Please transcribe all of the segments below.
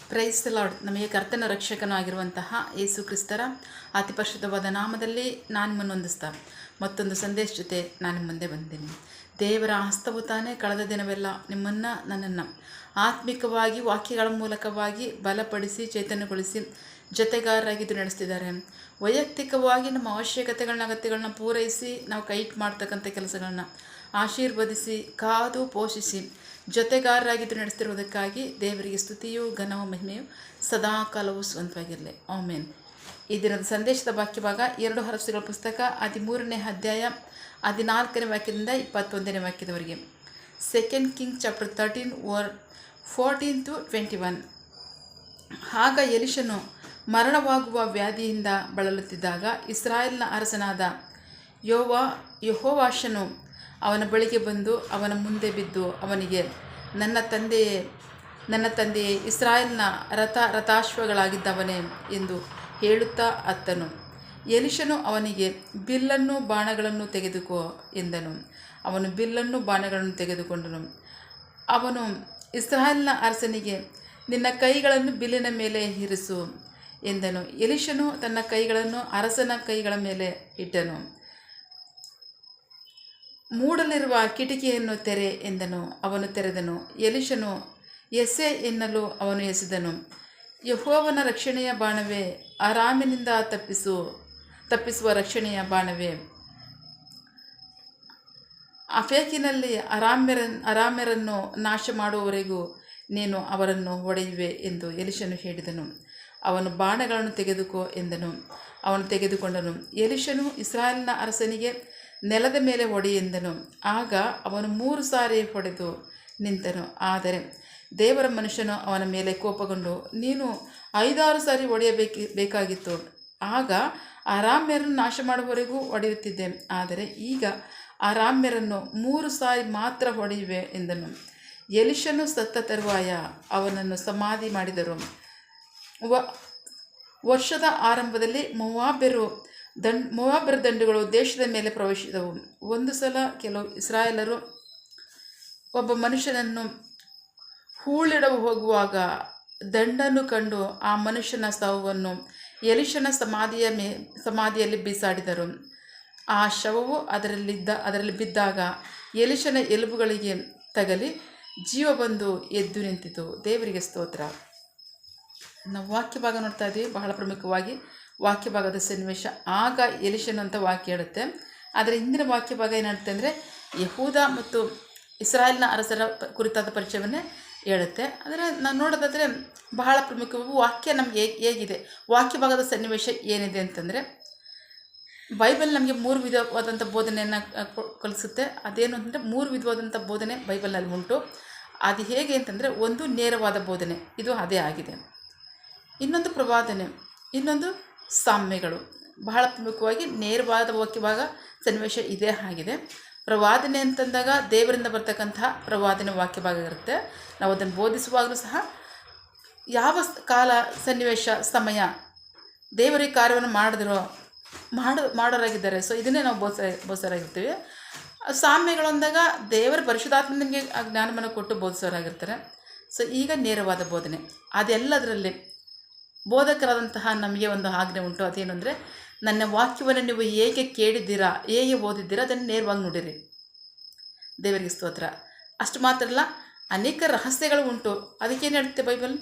Praise the lord. ನಮಗೆ ಕರ್ತನ ರಕ್ಷಕನೂ ಆಗಿರುವಂತಹ ಯೇಸು ಕ್ರಿಸ್ತರ ಅತಿ ಪರಿಶುದ್ಧವಾದ ನಾಮದಲ್ಲಿ ನಾನು ನಿಮ್ಮನ್ನು ವಂದಿಸ್ತಾ ಮತ್ತೊಂದು ಸಂದೇಶ ಜೊತೆ ನಾನು ನಿಮ್ಮ ಮುಂದೆ ಬಂದಿದ್ದೀನಿ. ದೇವರ ಹಸ್ತವು ತಾನೇ ಕಳೆದ ದಿನವೆಲ್ಲ ನಿಮ್ಮನ್ನು ನನ್ನನ್ನು ಆತ್ಮಿಕವಾಗಿ ವಾಕ್ಯಗಳ ಮೂಲಕವಾಗಿ ಬಲಪಡಿಸಿ ಚೈತನ್ಯಗೊಳಿಸಿ ಜೊತೆಗಾರರಾಗಿದ್ದು ನಡೆಸ್ತಿದ್ದಾರೆ. ವೈಯಕ್ತಿಕವಾಗಿ ನಮ್ಮ ಅಗತ್ಯಗಳನ್ನ ಪೂರೈಸಿ ನಾವು ಕೈಟ್ ಮಾಡ್ತಕ್ಕಂಥ ಕೆಲಸಗಳನ್ನ ಆಶೀರ್ವದಿಸಿ ಕಾದು ಪೋಷಿಸಿ ಜೊತೆಗಾರರಾಗಿದ್ದು ನಡೆಸ್ತಿರುವುದಕ್ಕಾಗಿ ದೇವರಿಗೆ ಸ್ತುತಿಯು ಘನವು ಮಹಿಮೆಯು ಸದಾಕಾಲವೂ ಸ್ವಂತವಾಗಿರಲಿ. ಆಮೆನ್. ಈ ದಿನದ ಸಂದೇಶದ ವಾಕ್ಯ ಭಾಗ 2 ಅರಸುಗಳ ಪುಸ್ತಕ 13ನೇ ಅಧ್ಯಾಯ 14ನೇ ವಾಕ್ಯದಿಂದ 21ನೇ ವಾಕ್ಯದವರೆಗೆ. 2 ಕಿಂಗ್ಸ್ ಚಾಪ್ಟರ್ 13:14-21. ಆಗ ಎಲಿಷನು ಮರಣವಾಗುವ ವ್ಯಾಧಿಯಿಂದ ಬಳಲುತ್ತಿದ್ದಾಗ ಇಸ್ರಾಯೇಲ್ನ ಅರಸನಾದ ಯೆಹೋವಾಷನು ಅವನ ಬಳಿಗೆ ಬಂದು ಅವನ ಮುಂದೆ ಬಿದ್ದು ಅವನಿಗೆ, ನನ್ನ ತಂದೆಯೇ ಇಸ್ರಾಯೇಲ್ನ ರಥಾಶ್ವಗಳಾಗಿದ್ದವನೇ ಎಂದು ಹೇಳುತ್ತಾ ಅತ್ತನು. ಎಲಿಷನು ಅವನಿಗೆ, ಬಿಲ್ಲನ್ನು ಬಾಣಗಳನ್ನು ತೆಗೆದುಕೋ ಎಂದನು. ಅವನು ಬಿಲ್ಲನ್ನು ಬಾಣಗಳನ್ನು ತೆಗೆದುಕೊಂಡನು. ಅವನು ಇಸ್ರಾಯೇಲ್ನ ಅರಸನಿಗೆ, ನಿನ್ನ ಕೈಗಳನ್ನು ಬಿಲ್ಲಿನ ಮೇಲೆ ಇರಿಸು ಎಂದನು. ಎಲಿಷನು ತನ್ನ ಕೈಗಳನ್ನು ಅರಸನ ಕೈಗಳ ಮೇಲೆ ಇಟ್ಟನು. ಮೂಡಲಿರುವ ಕಿಟಕಿಯನ್ನು ತೆರೆ ಎಂದನು. ಅವನು ತೆರೆದನು. ಎಲಿಷನು ಎಸೆ ಎನ್ನಲು ಅವನು ಎಸೆದನು. ಯೆಹೋವನ ರಕ್ಷಣೆಯ ಬಾಣವೇ, ಅರಾಮಿನಿಂದ ತಪ್ಪಿಸುವ ರಕ್ಷಣೆಯ ಬಾಣವೇ, ಅಫೇಕಿನಲ್ಲಿ ಅರಾಮ್ಯರನ್ನು ನಾಶ ಮಾಡುವವರೆಗೂ ನೀನು ಅವರನ್ನು ಹೊಡೆಯುವೆ ಎಂದು ಎಲಿಷನು ಹೇಳಿದನು. ಅವನು ಬಾಣಗಳನ್ನು ತೆಗೆದುಕೋ ಎಂದನು. ಅವನು ತೆಗೆದುಕೊಂಡನು. ಎಲಿಷನು ಇಸ್ರಾಯೇಲಿನ ಅರಸನಿಗೆ, ನೆಲದ ಮೇಲೆ ಹೊಡೆ ಎಂದನು. ಆಗ ಅವನು 3 ಸಾರಿ ಹೊಡೆದು ನಿಂತನು. ಆದರೆ ದೇವರ ಮನುಷ್ಯನು ಅವನ ಮೇಲೆ ಕೋಪಗೊಂಡು, ನೀನು 5-6 ಸಾರಿ ಬೇಕಾಗಿತ್ತು. ಆಗ ಅರಾಮ್ಯರನ್ನು ನಾಶ ಮಾಡುವವರೆಗೂ ಹೊಡೆಯುತ್ತಿದ್ದೆ. ಆದರೆ ಈಗ ಅರಾಮ್ಯರನ್ನು 3 ಸಾರಿ ಮಾತ್ರ ಹೊಡೆಯುವೆ ಎಂದನು. ಎಲಿಷನು ಸತ್ತ ತರುವಾಯ ಅವನನ್ನು ಸಮಾಧಿ ಮಾಡಿದರು. ವರ್ಷದ ಆರಂಭದಲ್ಲಿ ಮೋವಾಬ್ಯರ ದಂಡುಗಳು ದೇಶದ ಮೇಲೆ ಪ್ರವೇಶಿಸಿದವು. ಒಂದು ಸಲ ಕೆಲವು ಇಸ್ರಾಯೇಲರು ಒಬ್ಬ ಮನುಷ್ಯನನ್ನು ಹೂಳಿಡಲು ಹೋಗುವಾಗ ದಂಡನ್ನು ಕಂಡು ಆ ಮನುಷ್ಯನ ಶವವನ್ನು ಎಲಿಷನ ಸಮಾಧಿಯಲ್ಲಿ ಬೀಸಾಡಿದರು. ಆ ಶವವು ಅದರಲ್ಲಿ ಬಿದ್ದಾಗ ಎಲಿಷನ ಎಲುಬುಗಳಿಗೆ ತಗಲಿ ಜೀವ ಬಂದು ಎದ್ದು ನಿಂತಿತು. ದೇವರಿಗೆ ಸ್ತೋತ್ರ. ನಾವು ವಾಕ್ಯ ಭಾಗ ನೋಡ್ತಾ ಇದ್ದೀವಿ. ಬಹಳ ಪ್ರಮುಖವಾಗಿ ವಾಕ್ಯ ಭಾಗದ ಸನ್ನಿವೇಶ. ಆಗ ಎಲಿಷನು ಅಂತ ವಾಕ್ಯ ಹೇಳುತ್ತೆ. ಆದರೆ ಹಿಂದಿನ ವಾಕ್ಯ ಭಾಗ ಏನು ಹೇಳುತ್ತೆ ಅಂದರೆ ಯಹೂದ ಮತ್ತು ಇಸ್ರಾಯೇಲ್ನ ಅರಸರ ಕುರಿತಾದ ಪರಿಚಯವನ್ನೇ ಹೇಳುತ್ತೆ. ಆದರೆ ನಾವು ನೋಡೋದಾದರೆ ಬಹಳ ಪ್ರಮುಖವಾಗಿ ವಾಕ್ಯ ನಮಗೆ ಹೇಗಿದೆ, ವಾಕ್ಯ ಭಾಗದ ಸನ್ನಿವೇಶ ಏನಿದೆ ಅಂತಂದರೆ, ಬೈಬಲ್ ನಮಗೆ 3 ವಿಧವಾದಂಥ ಬೋಧನೆಯನ್ನು ಕಲಿಸುತ್ತೆ. ಅದೇನು ಅಂತಂದರೆ 3 ವಿಧವಾದಂಥ ಬೋಧನೆ ಬೈಬಲ್ನಲ್ಲಿ ಉಂಟು. ಅದು ಹೇಗೆ ಅಂತಂದರೆ, ಒಂದು ನೇರವಾದ ಬೋಧನೆ, ಇದು ಅದೇ ಆಗಿದೆ. ಇನ್ನೊಂದು ಪ್ರವಾದನೆ, ಇನ್ನೊಂದು ಸಾಮ್ಯಗಳು. ಬಹಳ ಪ್ರಮುಖವಾಗಿ ನೇರವಾದ ವಾಕ್ಯ ಭಾಗ ಸನ್ನಿವೇಶ ಇದೇ ಆಗಿದೆ. ಪ್ರವಾದನೆ ಅಂತಂದಾಗ ದೇವರಿಂದ ಬರ್ತಕ್ಕಂತಹ ಪ್ರವಾದನೆ ವಾಕ್ಯ ಭಾಗ ಇರುತ್ತೆ. ನಾವು ಅದನ್ನು ಬೋಧಿಸುವಾಗಲೂ ಸಹ ಯಾವ ಕಾಲ ಸನ್ನಿವೇಶ ಸಮಯ ದೇವರಿಗೆ ಕಾರ್ಯವನ್ನು ಮಾಡೋರಾಗಿದ್ದಾರೆ. ಸೊ ಇದನ್ನೇ ನಾವು ಬೋಧಿಸೋರಾಗಿರ್ತೀವಿ. ಸಾಮ್ಯಗಳು ಅಂದಾಗ ದೇವರ ಪರಿಶುದ್ಧಾತ್ಮ ನಮಗೆ ಆ ಜ್ಞಾನವನ್ನು ಕೊಟ್ಟು ಬೋಧಿಸೋರಾಗಿರ್ತಾರೆ. ಸೊ ಈಗ ನೇರವಾದ ಬೋಧನೆ, ಅದೆಲ್ಲದರಲ್ಲಿ ಬೋಧಕರಾದಂತಹ ನಮಗೆ ಒಂದು ಆಜ್ಞೆ ಉಂಟು. ಅದೇನು ಅಂದರೆ, ನನ್ನ ವಾಕ್ಯವನ್ನು ನೀವು ಹೇಗೆ ಕೇಳಿದ್ದೀರಾ, ಹೇಗೆ ಓದಿದ್ದೀರಾ ಅದನ್ನು ನೇರವಾಗಿ ನೋಡಿರಿ. ದೇವರಿಗೆ ಸ್ತೋತ್ರ. ಅಷ್ಟು ಮಾತ್ರ ಅಲ್ಲ, ಅನೇಕ ರಹಸ್ಯಗಳು ಉಂಟು. ಅದಕ್ಕೇನು ಹೇಳುತ್ತೆ ಬೈಬಲ್?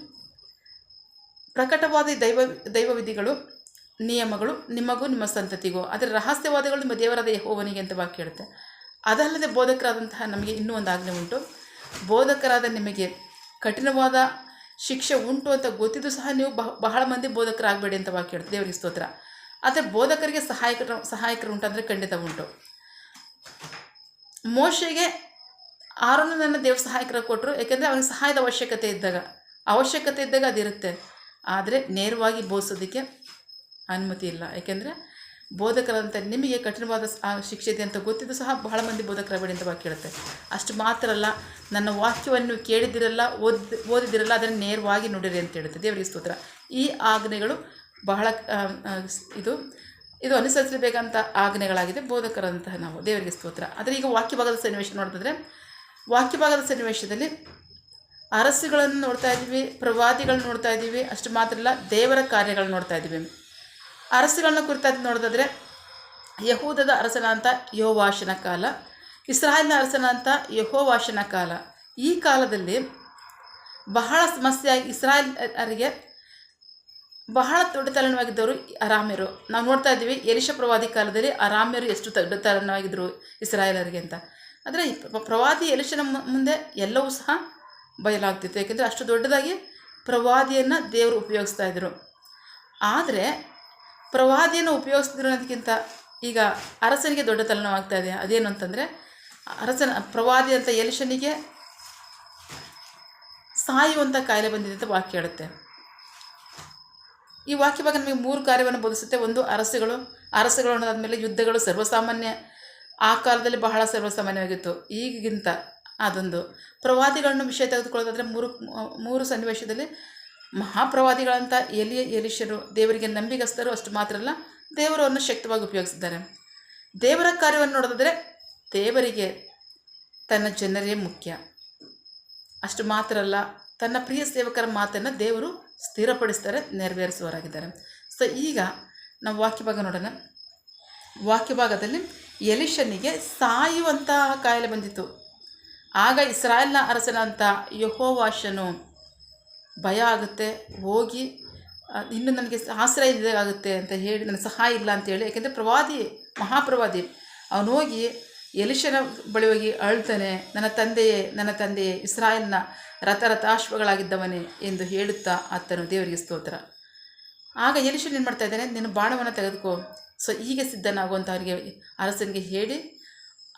ಪ್ರಕಟವಾದ ದೈವ ವಿಧಿಗಳು, ನಿಯಮಗಳು ನಿಮಗೂ ನಿಮ್ಮ ಸಂತತಿಗೂ, ಅದರ ರಹಸ್ಯವಾದಗಳು ನಿಮ್ಮ ದೇವರಾದ ಯೆಹೋವನಿಗೆ ಅಂತ ವಾಕ್ಯ ಹೇಳುತ್ತೆ. ಅದಲ್ಲದೆ ಬೋಧಕರಾದಂತಹ ನಮಗೆ ಇನ್ನೂ ಒಂದು ಆಜ್ಞೆ ಉಂಟು. ಬೋಧಕರಾದ ನಿಮಗೆ ಕಠಿಣವಾದ ಶಿಕ್ಷೆ ಉಂಟು ಅಂತ ಗೊತ್ತಿದ್ದು ಸಹ ನೀವು ಬಹಳ ಮಂದಿ ಬೋಧಕರಾಗಬೇಡಿ ಅಂತ ವಾಕ್ಯ ಹೇಳುತ್ತೆ. ದೇವರಿಗೆ ಸ್ತೋತ್ರ. ಆದರೆ ಬೋಧಕರಿಗೆ ಸಹಾಯಕರು ಉಂಟು ಅಂದರೆ ಖಂಡಿತ ಉಂಟು. ಮೋಶೆಗೆ ಆರೋನನನ್ನು ದೇವ್ರ ಸಹಾಯಕರ ಕೊಟ್ಟರು, ಯಾಕೆಂದರೆ ಅವನಿಗೆ ಸಹಾಯದ ಅವಶ್ಯಕತೆ ಇದ್ದಾಗ ಅದಿರುತ್ತೆ. ಆದರೆ ನೇರವಾಗಿ ಬೋಧಿಸೋದಕ್ಕೆ ಅನುಮತಿ ಇಲ್ಲ. ಯಾಕೆಂದರೆ ಬೋಧಕರಂತ ನಿಮಗೆ ಕಠಿಣವಾದ ಶಿಕ್ಷೆ ಇದೆ ಅಂತ ಗೊತ್ತಿದ್ದು ಸಹ ಬಹಳ ಮಂದಿ ಬೋಧಕರಾಗಬೇಡಿ ಅಂತ ವಾಕ್ಯ ಹೇಳುತ್ತೆ. ಅಷ್ಟು ಮಾತ್ರ ಅಲ್ಲ, ನನ್ನ ವಾಕ್ಯವನ್ನು ಕೇಳಿದಿರಲ್ಲ, ಓದಿದಿರಲ್ಲ, ಅದನ್ನು ನೇರವಾಗಿ ನೋಡಿರಿ ಅಂತ ಹೇಳುತ್ತೆ. ದೇವರಿಗೆ ಸ್ತೋತ್ರ. ಈ ಆಜ್ಞೆಗಳು ಬಹಳ ಇದು ಅನುಸರಿಸಬೇಕಂತ ಆಜ್ಞೆಗಳಾಗಿದೆ ಬೋಧಕರಂತಹ ನಾವು. ದೇವರಿಗೆ ಸ್ತೋತ್ರ. ಆದರೆ ಈಗ ವಾಕ್ಯ ಭಾಗದ ಸನ್ನಿವೇಶ ನೋಡಿದ್ರೆ, ವಾಕ್ಯ ಭಾಗದ ಸನ್ನಿವೇಶದಲ್ಲಿ ಅರಸುಗಳನ್ನು ನೋಡ್ತಾ ಇದ್ದೀವಿ, ಪ್ರವಾದಿಗಳನ್ನ ನೋಡ್ತಾ ಇದ್ದೀವಿ. ಅಷ್ಟು ಮಾತ್ರ ಅಲ್ಲ, ದೇವರ ಕಾರ್ಯಗಳನ್ನ ನೋಡ್ತಾ ಇದ್ದೀವಿ. ಅರಸುಗಳನ್ನ ಕುರಿತಾಗಿ ನೋಡೋದಾದರೆ, ಯಹೂದದ ಅರಸನ ಅಂತ ಯೋವಾಷನ ಕಾಲ, ಇಸ್ರಾಯೇಲ್ನ ಅರಸನ ಅಂತ ಯೆಹೋವಾಷನ ಕಾಲ. ಈ ಕಾಲದಲ್ಲಿ ಬಹಳ ಸಮಸ್ಯೆಯಾಗಿ ಇಸ್ರಾಯೇಲರಿಗೆ ಬಹಳ ದೊಡ್ಡತನವಾಗಿದ್ದವರು ಅರಾಮ್ಯರು. ನಾವು ನೋಡ್ತಾ ಇದ್ದೀವಿ ಎಲಿಷ ಪ್ರವಾದಿ ಕಾಲದಲ್ಲಿ ಅರಾಮ್ಯರು ಎಷ್ಟು ದೊಡ್ಡತನವಾಗಿದ್ದರು ಇಸ್ರಾಯೇಲರಿಗೆ ಅಂತ. ಆದರೆ ಪ್ರವಾದಿ ಎಲಿಷನ ಮುಂದೆ ಎಲ್ಲವೂ ಸಹ ಬಯಲಾಗ್ತಿತ್ತು. ಯಾಕೆಂದರೆ ಅಷ್ಟು ದೊಡ್ಡದಾಗಿ ಪ್ರವಾದಿಯನ್ನು ದೇವರು ಉಪಯೋಗಿಸ್ತಾ ಇದ್ದರು. ಆದರೆ ಪ್ರವಾದಿಯನ್ನು ಉಪಯೋಗಿಸ್ತಿದ್ರು ಅನ್ನೋದಕ್ಕಿಂತ ಈಗ ಅರಸನಿಗೆ ದೊಡ್ಡತನವಾಗ್ತಾ ಇದೆ. ಅದೇನು ಅಂತಂದರೆ, ಪ್ರವಾದಿ ಅಂತ ಎಲಿಷನಿಗೆ ಸಾಯುವಂಥ ಕಾಯಿಲೆ ಬಂದಿದೆ ಅಂತ ವಾಕ್ಯ ಹೇಳುತ್ತೆ. ಈ ವಾಕ್ಯ ಭಾಗ ನಮಗೆ 3 ಕಾರ್ಯವನ್ನು ಬೋಧಿಸುತ್ತೆ. ಒಂದು, ಅರಸುಗಳು ಅನ್ನೋದಾದ್ಮೇಲೆ ಯುದ್ಧಗಳು ಸರ್ವಸಾಮಾನ್ಯ. ಆ ಕಾಲದಲ್ಲಿ ಬಹಳ ಸರ್ವಸಾಮಾನ್ಯವಾಗಿತ್ತು. ಈಗಿಗಿಂತ ಅದೊಂದು. ಪ್ರವಾದಿಗಳನ್ನ ವಿಷಯ ತೆಗೆದುಕೊಳ್ಳೋದಾದರೆ ಮೂರು ಸನ್ನಿವೇಶದಲ್ಲಿ ಮಹಾಪ್ರವಾದಿಗಳಂತ ಎಲಿಷರು ದೇವರಿಗೆ ನಂಬಿಗಸ್ತರು. ಅಷ್ಟು ಮಾತ್ರ ಅಲ್ಲ, ದೇವರು ಅವರನ್ನು ಶಕ್ತವಾಗಿ ಉಪಯೋಗಿಸಿದ್ದಾರೆ. ದೇವರ ಕಾರ್ಯವನ್ನು ನೋಡೋದಾದರೆ ದೇವರಿಗೆ ತನ್ನ ಜನರೇ ಮುಖ್ಯ. ಅಷ್ಟು ಮಾತ್ರ ಅಲ್ಲ, ತನ್ನ ಪ್ರಿಯ ಸೇವಕರ ಮಾತನ್ನು ದೇವರು ಸ್ಥಿರಪಡಿಸ್ತಾರೆ, ನೆರವೇರಿಸುವವರಾಗಿದ್ದಾರೆ. ಸೊ ಈಗ ನಾವು ವಾಕ್ಯಭಾಗ ನೋಡೋಣ. ವಾಕ್ಯಭಾಗದಲ್ಲಿ ಎಲಿಷನಿಗೆ ಸಾಯುವಂತಹ ಕಾಯಿಲೆ ಬಂದಿತ್ತು. ಆಗ ಇಸ್ರಾಯೇಲ್ನ ಅರಸನಂತ ಯೆಹೋವಾಷನು ಭಯ ಆಗುತ್ತೆ, ಹೋಗಿ ಇನ್ನು ನನಗೆ ಆಶ್ರಯ ಆಗುತ್ತೆ ಅಂತ ಹೇಳಿ, ನನಗೆ ಸಹಾಯ ಇಲ್ಲ ಅಂತೇಳಿ. ಯಾಕೆಂದರೆ ಪ್ರವಾದಿ, ಮಹಾಪ್ರವಾದಿ, ಅವನು ಹೋಗಿ ಎಲಿಷನ ಬಳಿ ಹೋಗಿ ಅಳ್ತಾನೆ, ನನ್ನ ತಂದೆಯೇ ಇಸ್ರಾಯೇಲ್ನ ರಥಾಶ್ವಗಳಾಗಿದ್ದವನೇ ಎಂದು ಹೇಳುತ್ತಾ ಆತನು ದೇವರಿಗೆ ಸ್ತೋತ್ರ. ಆಗ ಎಲಿಷನ್ ಏನು ಮಾಡ್ತಾ ಇದ್ದಾನೆ, ನಿನ್ನ ಬಾಣವನ್ನು ತೆಗೆದುಕೋ, ಸೊ ಹೀಗೆ ಸಿದ್ಧನಾಗುವಂಥ ಅವರಿಗೆ ಅರಸನಿಗೆ ಹೇಳಿ,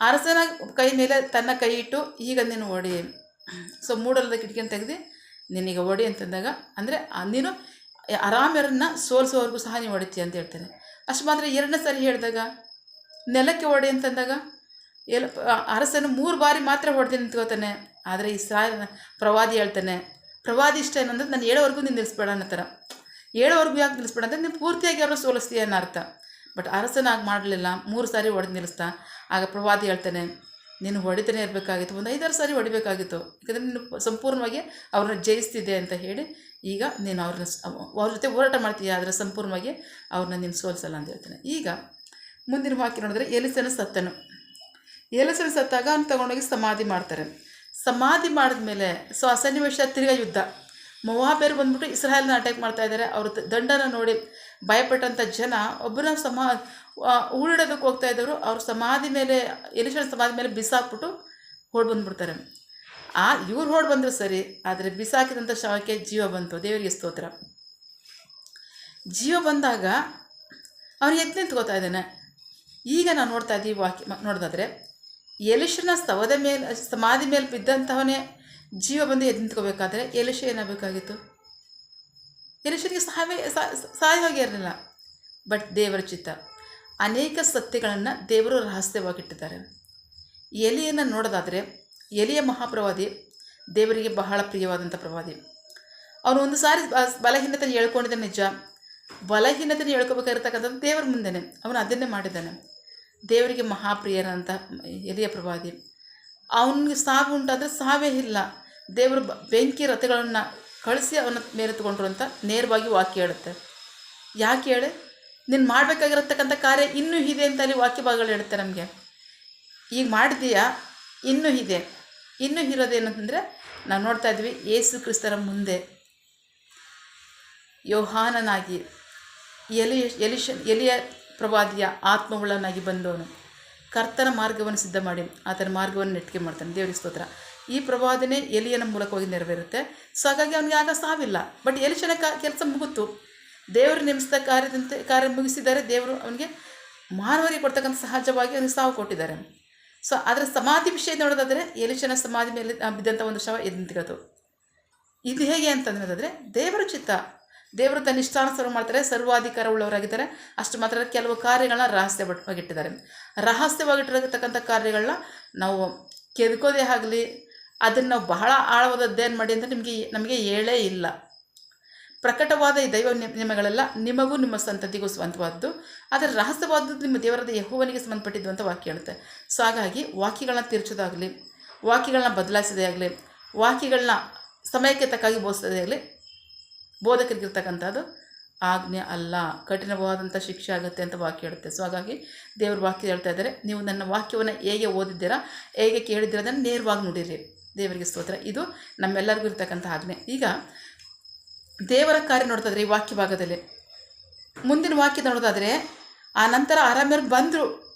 ಅರಸನ ಕೈ ಮೇಲೆ ತನ್ನ ಕೈ ಇಟ್ಟು, ಈಗ ನೀನು ಹೊಡಿ, ಸೊ ಮೂಡಲದ ಕಿಟಕಿಯನ್ನು ತೆಗೆದು ನಿನಗೆ ಹೊಡಿ ಅಂತಂದಾಗ, ಅಂದರೆ ನೀನು ಅರಾಮ್ಯರನ್ನು ಸೋಲಿಸೋವರೆಗೂ ಸಹ ನೀವು ಹೊಡಿತೀಯ ಅಂತ ಹೇಳ್ತಾನೆ. ಅಷ್ಟು ಮಾತ್ರ 2ನೇ ಸಾರಿ ಹೇಳಿದಾಗ ನೆಲಕ್ಕೆ ಹೊಡಿ ಅಂತಂದಾಗ ಅರಸನು 3 ಬಾರಿ ಮಾತ್ರ ಹೊಡೆದು ನಿಂತ್ಕೋತಾನೆ. ಆದರೆ ಇಸ್ರಾಯೇಲ್ ಪ್ರವಾದಿ ಹೇಳ್ತಾನೆ, ಪ್ರವಾದಿ ಇಷ್ಟ ಏನಂದ್ರೆ, ನಾನು ಹೇಳೋವರೆಗೂ ನೀನು ನಿಲ್ಲಿಸ್ಬೇಡ ಅನ್ನೋ ಥರ. ಹೇಳೋವರೆಗೂ ಯಾಕೆ ನಿಲ್ಲಿಸ್ಬೇಡ ಅಂದರೆ, ನೀನು ಪೂರ್ತಿಯಾಗಿ ಅವ್ರನ್ನ ಸೋಲಿಸ್ತೀಯ ಅನ್ನೋ ಅರ್ಥ. ಬಟ್ ಅರಸನಾಗಿ ಮಾಡಲಿಲ್ಲ, 3 ಸಾರಿ ಹೊಡೆದು ನಿಲ್ಲಿಸ್ತಾ. ಆಗ ಪ್ರವಾದಿ ಹೇಳ್ತಾನೆ, ನೀನು ಹೊಡಿತಾನೆ ಇರಬೇಕಾಗಿತ್ತು, ಒಂದು 5-6 ಸಾರಿ ಹೊಡಿಬೇಕಾಗಿತ್ತು, ಯಾಕಂದರೆ ನೀನು ಸಂಪೂರ್ಣವಾಗಿ ಅವ್ರನ್ನ ಜಯಿಸ್ತಿದ್ದೆ ಅಂತ ಹೇಳಿ. ಈಗ ನೀನು ಅವ್ರ ಜೊತೆ ಹೋರಾಟ ಮಾಡ್ತೀಯ, ಆದರೆ ಸಂಪೂರ್ಣವಾಗಿ ಅವ್ರನ್ನ ನೀನು ಸೋಲಿಸಲ್ಲ ಅಂತ ಹೇಳ್ತಾನೆ. ಈಗ ಮುಂದಿನ ವಾಕ್ಯ ನೋಡಿದ್ರೆ, ಎಲಿಸನ ಸತ್ತಾಗ ಅವ್ನು ತಗೊಂಡೋಗಿ ಸಮಾಧಿ ಮಾಡ್ತಾರೆ. ಸಮಾಧಿ ಮಾಡಿದ್ಮೇಲೆ ಸೊ ಆ ಸನ್ನಿವೇಶ ತಿರ್ಗಾ ಯುದ್ಧ. ಮೊವಾಬ್ಯರು ಬಂದ್ಬಿಟ್ಟು ಇಸ್ರಾಯೇಲ್ನ ಅಟ್ಯಾಕ್ ಮಾಡ್ತಾ ಇದ್ದಾರೆ. ಅವ್ರ ದಂಡನ ನೋಡಿ ಭಯಪಟ್ಟಂಥ ಜನ ಒಬ್ಬರನ್ನ ಉಳಿಡೋದಕ್ಕೆ ಹೋಗ್ತಾ ಇದ್ದವರು ಅವ್ರ ಸಮಾಧಿ ಮೇಲೆ, ಎಲಿಷನ ಸಮಾಧಿ ಮೇಲೆ ಬಿಸಾಕ್ಬಿಟ್ಟು ಹೊಡ್ ಬಂದುಬಿಡ್ತಾರೆ. ಇವ್ರು ಹೊಡ್ ಬಂದರು ಸರಿ, ಆದರೆ ಬಿಸಾಕಿದಂಥ ಶವಕ್ಕೆ ಜೀವ ಬಂತು. ದೇವರಿಗೆ ಸ್ತೋತ್ರ. ಜೀವ ಬಂದಾಗ ಅವ್ರು ಎದ್ದು ನಿಂತ್ಕೋತಾ ಇದ್ದಾನೆ. ಈಗ ನಾವು ನೋಡ್ತಾ ಇದ್ದೀವಿ ವಾಕ್ಯ ನೋಡೋದಾದರೆ, ಎಲಿಷನ ಸಮಾಧಿ ಮೇಲೆ ಬಿದ್ದಂಥವನೇ ಜೀವ ಬಂದು ಎದ್ದು ನಿಂತ್ಕೋಬೇಕಾದ್ರೆ ಎಲಿಷ ಏನಾಗಬೇಕಾಗಿತ್ತು? ಎಲಿಷನಿಗೆ ಸಾಯೋಗೇ ಇರಲಿಲ್ಲ. ಬಟ್ ದೇವರ ಚಿತ್ತ. ಅನೇಕ ಸತ್ಯಗಳನ್ನು ದೇವರು ರಹಸ್ಯವಾಗಿಟ್ಟಿದ್ದಾರೆ. ಎಲಿಯನ್ನು ನೋಡೋದಾದರೆ, ಎಲಿಯ ಮಹಾಪ್ರವಾದಿ, ದೇವರಿಗೆ ಬಹಳ ಪ್ರಿಯವಾದಂಥ ಪ್ರವಾದಿ. ಅವನು ಒಂದು ಸಾರಿ ಬಲಹೀನತೆಯನ್ನು ಹೇಳ್ಕೊಂಡಿದ್ದಾನೆ, ನಿಜ. ಬಲಹೀನತೆಯನ್ನು ಹೇಳ್ಕೋಬೇಕಾಗಿರ್ತಕ್ಕಂಥದ್ದು ದೇವರ ಮುಂದೆನೇ. ಅವನು ಅದನ್ನೇ ಮಾಡಿದ್ದಾನೆ. ದೇವರಿಗೆ ಮಹಾಪ್ರಿಯರಂಥ ಎಲಿಯ ಪ್ರವಾದಿ. ಅವನಿಗೆ ಸಾವು ಉಂಟಾದರೆ ಸಾವೇ ಇಲ್ಲ. ದೇವರು ಬೆಂಕಿ ರಥಗಳನ್ನು ಕಳಿಸಿ ಅವನ ಮೇಲೆ ತಗೊಂಡ್ರು ಅಂತ ನೇರವಾಗಿ ವಾಕ್ಯ ಹೇಳುತ್ತೆ. ಯಾಕೆ ಹೇಳಿ? ನೀನು ಮಾಡಬೇಕಾಗಿರತಕ್ಕಂಥ ಕಾರ್ಯ ಇನ್ನೂ ಇದೆ ಅಂತ ಅಲ್ಲಿ ವಾಕ್ಯ ಭಾಗಗಳು ಹೇಳುತ್ತೆ ನಮಗೆ. ಈಗ ಮಾಡಿದೀಯಾ, ಇನ್ನೂ ಇದೆ. ಇನ್ನೂ ಇರೋದೇನಂತಂದರೆ, ನಾವು ನೋಡ್ತಾ ಇದ್ವಿ, ಯೇಸು ಕ್ರಿಸ್ತರ ಮುಂದೆ ಯೋಹಾನನಾಗಿ ಎಲಿಯ ಪ್ರವಾದಿಯ ಆತ್ಮವುಳ್ಳನಾಗಿ ಬಂದವನು ಕರ್ತನ ಮಾರ್ಗವನ್ನು ಸಿದ್ಧ ಮಾಡಿ ಆತನ ಮಾರ್ಗವನ್ನು ನೆಟ್ಟಿಗೆ ಮಾಡ್ತಾನೆ. ದೇವರಿಗೆ ಸ್ತೋತ್ರ. ಈ ಪ್ರವಾದನೆ ಎಲಿಯನ ಮೂಲಕವಾಗಿ ನೆರವೇರುತ್ತೆ. ಸೊ ಹಾಗಾಗಿ ಅವನಿಗೆ ಆಗ ಸಾವಿಲ್ಲ. ಬಟ್ ಎಲಿಷನ ಕೆಲಸ ಮುಗಿತು. ದೇವರು ನೇಮಿಸಿದ ಕಾರ್ಯ ಮುಗಿಸಿದ್ದಾರೆ. ದೇವರು ಅವನಿಗೆ ಮಾನವರಿಗೆ ಕೊಡ್ತಕ್ಕಂಥ ಸಹಜವಾಗಿ ಅವನಿಗೆ ಸಾವು ಕೊಟ್ಟಿದ್ದಾರೆ. ಸೊ ಅದರ ಸಮಾಧಿ ವಿಷಯ ನೋಡೋದಾದರೆ, ಎಲಿಷನ ಸಮಾಧಿ ಮೇಲೆ ಬಿದ್ದಂಥ ಒಂದು ಶವ ಎದ್ದು ನಿಂತ್ಕೋತು. ಇದು ಹೇಗೆ ಅಂತಂದ್ರೆ, ದೇವರ ಚಿತ್ತ. ದೇವರು ತನ್ನ ಇಷ್ಟಾನುಸಾರ ಮಾಡ್ತಾರೆ, ಸರ್ವಾಧಿಕಾರ ಉಳ್ಳವರಾಗಿದ್ದಾರೆ. ಅಷ್ಟು ಮಾತ್ರ ಕೆಲವು ಕಾರ್ಯಗಳನ್ನ ರಹಸ್ಯವಾಗಿಟ್ಟಿದ್ದಾರೆ. ರಹಸ್ಯವಾಗಿಟ್ಟಿರತಕ್ಕಂಥ ಕಾರ್ಯಗಳನ್ನ ನಾವು ಕೆದಕೋದೇ ಆಗಲಿ, ಅದನ್ನು ನಾವು ಬಹಳ ಆಳವಾದದ್ದೇನು ಮಾಡಿ ಅಂತ ನಮಗೆ ಹೇಳೇ ಇಲ್ಲ. ಪ್ರಕಟವಾದ ಈ ದೈವ ನಿಯಮಗಳೆಲ್ಲ ನಿಮಗೂ ನಿಮ್ಮ ಸಂತತಿಗೂ ಸ್ವಂತವಾದ್ದು, ಆದರೆ ರಹಸ್ಯವಾದದ್ದು ನಿಮ್ಮ ದೇವರಾದ ಯೆಹೋವನಿಗೆ ಸಂಬಂಧಪಟ್ಟಿದ್ದು ಅಂತ ವಾಕ್ಯ ಹೇಳುತ್ತೆ. ಸೊ ಹಾಗಾಗಿ ವಾಕ್ಯಗಳನ್ನ ತಿರ್ಚೋದಾಗಲಿ, ವಾಕ್ಯಗಳನ್ನ ಬದಲಾಯಿಸೋದೇ ಆಗಲಿ, ವಾಕ್ಯಗಳನ್ನ ಸಮಯಕ್ಕೆ ತಕ್ಕಾಗಿ ಬೋಧಿಸೋದೇ ಬೋಧಕರಿಗಿರ್ತಕ್ಕಂಥದ್ದು ಆಜ್ಞೆ ಅಲ್ಲ, ಕಠಿಣವಾದಂಥ ಶಿಕ್ಷೆ ಆಗುತ್ತೆ ಅಂತ ವಾಕ್ಯ ಹೇಳುತ್ತೆ. ಸೊ ಹಾಗಾಗಿ ದೇವ್ರ ವಾಕ್ಯ ಹೇಳ್ತಾ ಇದ್ದಾರೆ, ನೀವು ನನ್ನ ವಾಕ್ಯವನ್ನು ಹೇಗೆ ಓದಿದ್ದೀರಾ, ಹೇಗೆ ಕೇಳಿದ್ದೀರಾ ಅದನ್ನು ನೇರವಾಗಿ ನುಡಿರಿ. ದೇವರಿಗೆ ಸ್ತೋತ್ರ. ಇದು ನಮ್ಮೆಲ್ಲರಿಗೂ ಇರ್ತಕ್ಕಂಥ ಆಜ್ಞೆ. ಈಗ ದೇವರ ಕಾರ್ಯ ನೋಡ್ತಾ ಇದ್ರೆ ಈ ವಾಕ್ಯ ಭಾಗದಲ್ಲಿ ಮುಂದಿನ ವಾಕ್ಯ ನೋಡೋದಾದರೆ, ಆ ನಂತರ ಅರಾಮ್ಯರು ಬಂದರು,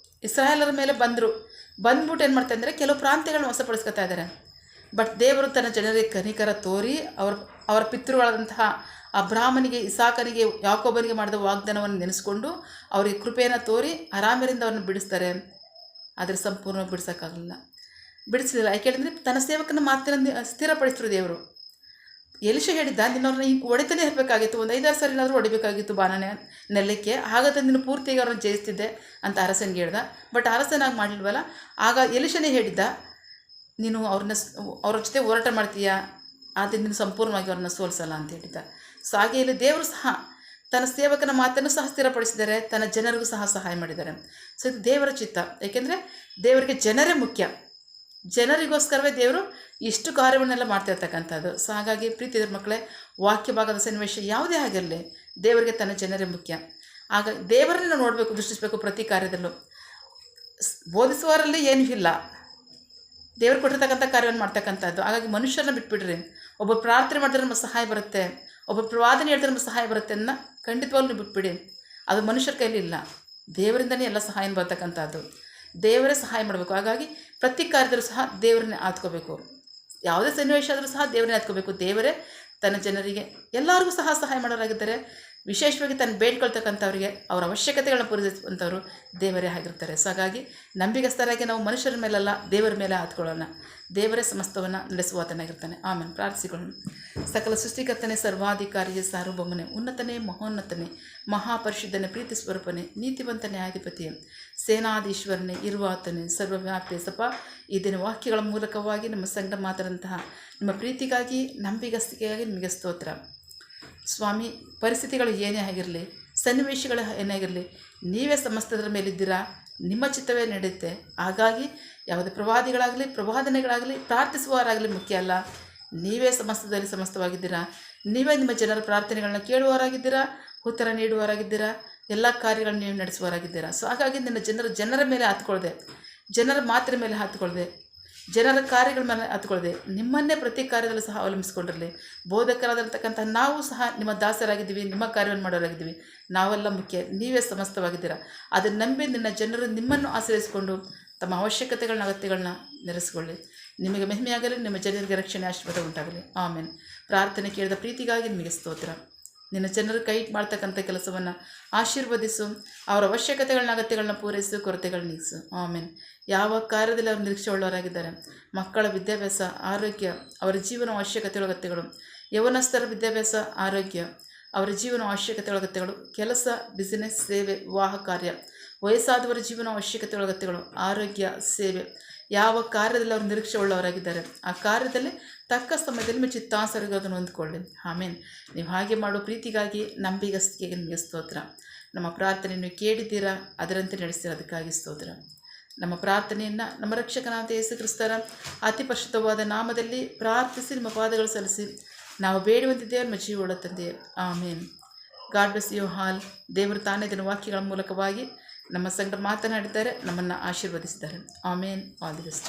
ಇಸ್ರಾಯೇಲರ ಮೇಲೆ ಬಂದ್ಬಿಟ್ಟು ಏನು ಮಾಡ್ತಾ ಇದ್ದಾರೆ, ಕೆಲವು ಪ್ರಾಂತ್ಯಗಳನ್ನ ವಶಪಡಿಸ್ಕೊತಾ ಇದ್ದಾರೆ. ಬಟ್ ದೇವರು ತನ್ನ ಜನರಿಗೆ ಕನಿಕರ ತೋರಿ ಅವರ ಪಿತೃಗಳಾದಂತಹ ಅಬ್ರಾಹ್ಮನಿಗೆ, ಇಸಾಕನಿಗೆ, ಯಾಕೋಬನಿಗೆ ಮಾಡಿದ ವಾಗ್ದಾನವನ್ನು ನೆನೆಸ್ಕೊಂಡು ಅವರಿಗೆ ಕೃಪೆಯನ್ನು ತೋರಿ ಅರಾಮ್ಯರಿಂದ ಅವ್ರನ್ನ ಬಿಡಿಸ್ತಾರೆ. ಆದರೆ ಸಂಪೂರ್ಣವಾಗಿ ಬಿಡಿಸಲಿಲ್ಲ. ಯಾಕೆಂದರೆ ತನ್ನ ಸೇವಕನ ಮಾತಿನ ಸ್ಥಿರಪಡಿಸಿದ್ರು ದೇವರು. ಎಲಿಷ ಹೇಳಿದ್ದ, ನಿನ್ನವ್ರನ್ನ ಈಗ ಹೊಡಿತಾನೆ ಇರಬೇಕಾಗಿತ್ತು, ಒಂದು 5-6 ಸರಿ ಏನಾದರೂ ಹೊಡಿಬೇಕಾಗಿತ್ತು ಬಾಣನೆ ನೆಲಕ್ಕೆ, ಹಾಗಾದ್ರೆ ನೀನು ಪೂರ್ತಿಯಾಗಿ ಅವ್ರನ್ನ ಜಯಿಸ್ತಿದ್ದೆ ಅಂತ ಅರಸನಿಗೆ ಹೇಳ್ದ. ಬಟ್ ಅರಸನಾಗಿ ಮಾಡಲಿಲ್ವಲ್ಲ. ಆಗ ಎಲಿಷನೇ ಹೇಳಿದ್ದ, ನೀನು ಅವ್ರ ಜೊತೆ ಹೋರಾಟ ಮಾಡ್ತೀಯಾ, ಆದರೆ ನೀನು ಸಂಪೂರ್ಣವಾಗಿ ಅವ್ರನ್ನ ಸೋಲಿಸಲ್ಲ ಅಂತ ಹೇಳಿದ್ದ. ಸೊ ಹಾಗೆ ಇಲ್ಲಿ ದೇವರು ಸಹ ತನ್ನ ಸೇವಕನ ಮಾತನ್ನು ಸಹ ಸ್ಥಿರಪಡಿಸಿದ್ದಾರೆ, ತನ್ನ ಜನರಿಗೂ ಸಹ ಸಹಾಯ ಮಾಡಿದ್ದಾರೆ. ಸೊ ಇದು ದೇವರ ಚಿತ್ತ. ಏಕೆಂದರೆ ದೇವರಿಗೆ ಜನರೇ ಮುಖ್ಯ. ಜನರಿಗೋಸ್ಕರವೇ ದೇವರು ಇಷ್ಟು ಕಾರ್ಯವನ್ನೆಲ್ಲ ಮಾಡ್ತಿರ್ತಕ್ಕಂಥದ್ದು. ಸೊ ಹಾಗಾಗಿ ಪ್ರೀತಿಯ ಮಕ್ಕಳೇ, ವಾಕ್ಯ ಭಾಗದ ಸನ್ನಿವೇಶ ಯಾವುದೇ ಆಗಿರಲಿ, ದೇವರಿಗೆ ತನ್ನ ಜನರೇ ಮುಖ್ಯ. ಆಗ ದೇವರನ್ನು ನೋಡಬೇಕು, ದೃಷ್ಟಿಸಬೇಕು ಪ್ರತಿ ಕಾರ್ಯದಲ್ಲೂ. ಬೋಧಿಸುವವರಲ್ಲಿ ಏನೂ ಇಲ್ಲ, ದೇವರು ಕೊಟ್ಟಿರ್ತಕ್ಕಂಥ ಕಾರ್ಯವನ್ನು ಮಾಡ್ತಕ್ಕಂಥದ್ದು. ಹಾಗಾಗಿ ಮನುಷ್ಯರನ್ನ ಬಿಟ್ಬಿಡ್ರಿ. ಒಬ್ಬ ಪ್ರಾರ್ಥನೆ ಮಾಡಿದ್ರೆ ನಮ್ಮ ಸಹಾಯ ಬರುತ್ತೆ, ಒಬ್ಬ ಪ್ರವಾದನೆ ಹೇಳಿದ್ರೆ ನಮ್ಮ ಸಹಾಯ ಬರುತ್ತೆ ಅನ್ನೋ ಖಂಡಿತವಾಗ್ಲೂ ಬಿಟ್ಬಿಡಿ. ಅದು ಮನುಷ್ಯರ ಕೈಲಿ ಇಲ್ಲ, ದೇವರಿಂದನೇ ಎಲ್ಲ ಸಹಾಯ ಬರ್ತಕ್ಕಂಥದ್ದು. ದೇವರೇ ಸಹಾಯ ಮಾಡಬೇಕು. ಹಾಗಾಗಿ ಪ್ರತಿ ಕಾರ್ಯದಲ್ಲೂ ಸಹ ದೇವರನ್ನೇ ಆತ್ಕೋಬೇಕು. ಯಾವುದೇ ಸನ್ನಿವೇಶ ಆದರೂ ಸಹ ದೇವರನ್ನೇ ಆತ್ಕೋಬೇಕು. ದೇವರೇ ತನ್ನ ಜನರಿಗೆ ಎಲ್ಲರಿಗೂ ಸಹ ಸಹಾಯ ಮಾಡೋರಾಗಿದ್ದಾರೆ. ವಿಶೇಷವಾಗಿ ತನ್ನ ಬೇಡ್ಕೊಳ್ತಕ್ಕಂಥವ್ರಿಗೆ ಅವರ ಅವಶ್ಯಕತೆಗಳನ್ನ ಪೂರೈಸುವಂಥವ್ರು ದೇವರೇ ಆಗಿರ್ತಾರೆ. ಸೊ ಹಾಗಾಗಿ ನಂಬಿಗಸ್ತರಾಗಿ ನಾವು ಮನುಷ್ಯರ ಮೇಲಲ್ಲ, ದೇವರ ಮೇಲೆ ಆತ್ಕೊಳ್ಳೋಣ. ದೇವರೇ ಸಮಸ್ತವನ್ನು ನಡೆಸುವಾತನಾಗಿರ್ತಾನೆ. ಆಮೇಲೆ ಪ್ರಾರ್ಥಿಸಿಕೊಳ್ಳೋಣ. ಸಕಲ ಸೃಷ್ಟಿಕರ್ತನೆ, ಸರ್ವಾಧಿಕಾರಿಯೇ, ಸಾರ್ವಭೌಮನೆ, ಉನ್ನತನೇ, ಮಹೋನ್ನತನೇ, ಮಹಾಪರಿಶುದ್ಧನೇ, ಪ್ರೀತಿ ಸ್ವರೂಪನೇ, ನೀತಿವಂತನೇ, ಅಧಿಪತಿಯೇ, ಸೇನಾಧೀಶ್ವರನೇ, ಇರುವಾತನೇ, ಸರ್ವವ್ಯಾಪಿ ಸಪ ಈ ದಿನ ವಾಕ್ಯಗಳ ಮೂಲಕವಾಗಿ ನಮ್ಮ ಸಂಗಡ ಮಾತಾದಂತಹ ನಿಮ್ಮ ಪ್ರೀತಿಗಾಗಿ, ನಂಬಿಗಸ್ತಿಕೆಗಾಗಿ ನಿಮಗೆ ಸ್ತೋತ್ರ ಸ್ವಾಮಿ. ಪರಿಸ್ಥಿತಿಗಳು ಏನೇ ಆಗಿರಲಿ, ಸನ್ನಿವೇಶಗಳು ಏನೇ ಆಗಿರಲಿ, ನೀವೇ ಸಮಸ್ತದರ ಮೇಲಿದ್ದೀರಾ, ನಿಮ್ಮ ಚಿತ್ತವೇ ನಡೆಯುತ್ತೆ. ಹಾಗಾಗಿ ಯಾವುದೇ ಪ್ರವಾದಿಗಳಾಗಲಿ, ಪ್ರವಾದನೆಗಳಾಗಲಿ, ಪ್ರಾರ್ಥಿಸುವವರಾಗಲಿ ಮುಖ್ಯ ಅಲ್ಲ. ನೀವೇ ಸಮಸ್ತದಲ್ಲಿ ಸಮಸ್ತವಾಗಿದ್ದೀರಾ. ನೀವೇ ನಿಮ್ಮ ಜನರ ಪ್ರಾರ್ಥನೆಗಳನ್ನ ಕೇಳುವವರಾಗಿದ್ದೀರಾ, ಉತ್ತರ ನೀಡುವವರಾಗಿದ್ದೀರಾ, ಎಲ್ಲ ಕಾರ್ಯಗಳನ್ನು ನೀವು ನಡೆಸುವವರಾಗಿದ್ದೀರಾ. ಸೊ ಹಾಗಾಗಿ ನಿನ್ನ ಜನರ ಮೇಲೆ ಹತ್ಕೊಳ್ಳದೆ, ಜನರ ಮಾತಿನ ಮೇಲೆ ಹತ್ಕೊಳ್ಳದೆ, ಜನರ ಕಾರ್ಯಗಳ ಮೇಲೆ ಹತ್ಕೊಳ್ಳದೆ, ನಿಮ್ಮನ್ನೇ ಪ್ರತಿ ಕಾರ್ಯದಲ್ಲೂ ಸಹ ಅವಲಂಬಿಸ್ಕೊಂಡಿರಲಿ. ಬೋಧಕರಾದಿರ್ತಕ್ಕಂಥ ನಾವು ಸಹ ನಿಮ್ಮ ದಾಸರಾಗಿದ್ದೀವಿ, ನಿಮ್ಮ ಕಾರ್ಯವನ್ನು ಮಾಡೋರಾಗಿದ್ದೀವಿ. ನಾವೆಲ್ಲ ಮುಖ್ಯ, ನೀವೇ ಸಮಸ್ತವಾಗಿದ್ದೀರಾ. ಅದನ್ನು ನಂಬಿ ನಿನ್ನ ಜನರು ನಿಮ್ಮನ್ನು ಆಶ್ರಯಿಸಿಕೊಂಡು ತಮ್ಮ ಅವಶ್ಯಕತೆಗಳನ್ನ, ಅಗತ್ಯಗಳನ್ನ ನೆರೆಸಿಕೊಳ್ಳಿ. ನಿಮಗೆ ಮಹಿಮೆಯಾಗಲಿ, ನಿಮ್ಮ ಜನರಿಗೆ ರಕ್ಷಣೆ, ಆಶೀರ್ವಾದ ಉಂಟಾಗಲಿ. ಆಮೇಲೆ ಪ್ರಾರ್ಥನೆ ಕೇಳಿದ ಪ್ರೀತಿಗಾಗಿ ನಿಮಗೆ ಸ್ತೋತ್ರ. ನಿನ್ನ ಜನರು ಕೈ ಮಾಡ್ತಕ್ಕಂಥ ಕೆಲಸವನ್ನು ಆಶೀರ್ವದಿಸು, ಅವರ ಅವಶ್ಯಕತೆಗಳನ್ನ, ಅಗತ್ಯಗಳನ್ನ ಪೂರೈಸು, ಕೊರತೆಗಳನ್ನ ನೀಗಿಸು. ಆಮೇಲೆ ಯಾವ ಕಾರ್ಯದಲ್ಲಿ ಅವರು ನಿರೀಕ್ಷೆ ಉಳ್ಳವರಾಗಿದ್ದಾರೆ, ಮಕ್ಕಳ ವಿದ್ಯಾಭ್ಯಾಸ, ಆರೋಗ್ಯ, ಅವರ ಜೀವನ ಅವಶ್ಯಕತೆಗಳ ಅಗತ್ಯಗಳು, ಯವನಸ್ಥರ ವಿದ್ಯಾಭ್ಯಾಸ, ಆರೋಗ್ಯ, ಅವರ ಜೀವನ ಅವಶ್ಯಕತೆಗಳ ಅಗತ್ಯಗಳು, ಕೆಲಸ, ಬಿಸಿನೆಸ್, ಸೇವೆ, ವಿವಾಹ ಕಾರ್ಯ, ವಯಸ್ಸಾದವರ ಜೀವನ ಅವಶ್ಯಕತೆಗಳ ಅಗತ್ಯಗಳು, ಆರೋಗ್ಯ, ಸೇವೆ, ಯಾವ ಕಾರ್ಯದಲ್ಲಿ ಅವರು ನಿರೀಕ್ಷೆ ಉಳ್ಳವರಾಗಿದ್ದಾರೆ ಆ ಕಾರ್ಯದಲ್ಲಿ ತಕ್ಕ ಸಮಯದಲ್ಲಿ ನಿಮ್ಮ ಚಿತ್ತಾನುಸಾರಗಳನ್ನು ಹೊಂದ್ಕೊಳ್ಳಿ. ಆಮೇಲೆ ನೀವು ಹಾಗೆ ಮಾಡೋ ಪ್ರೀತಿಗಾಗಿ, ನಂಬಿಗಸ್ತಿಕೆಗೆ ನಿಮಗೆ ಸ್ತೋತ್ರ. ನಮ್ಮ ಪ್ರಾರ್ಥನೆಯನ್ನು ಕೇಳಿದ್ದೀರಾ, ಅದರಂತೆ ನಡೆಸಿರೋದಕ್ಕಾಗಿ ಸ್ತೋತ್ರ. ನಮ್ಮ ಪ್ರಾರ್ಥನೆಯನ್ನು ನಮ್ಮ ರಕ್ಷಕನಾದ ಯೇಸು ಕ್ರಿಸ್ತರ ಅತಿ ಪರಿಶುದ್ಧವಾದ ನಾಮದಲ್ಲಿ ಪ್ರಾರ್ಥಿಸಿ ನಿಮ್ಮ ಪಾದಗಳು ಸಲ್ಲಿಸಿ ನಾವು ಬೇಡುವಂತಿದ್ದೇವೆ ನಮ್ಮ ಜೀವವುಳ್ಳ ತಂದೆಯೇ. Amen. God bless you all. ದೇವರು ತಾನೇ ದಿನ ವಾಕ್ಯಗಳ ಮೂಲಕವಾಗಿ ನಮ್ಮ ಸಂಗಡ ಮಾತನಾಡಿದ್ದಾರೆ, ನಮ್ಮನ್ನು ಆಶೀರ್ವದಿಸಿದ್ದಾರೆ. ಆಮೇನ್. All the best.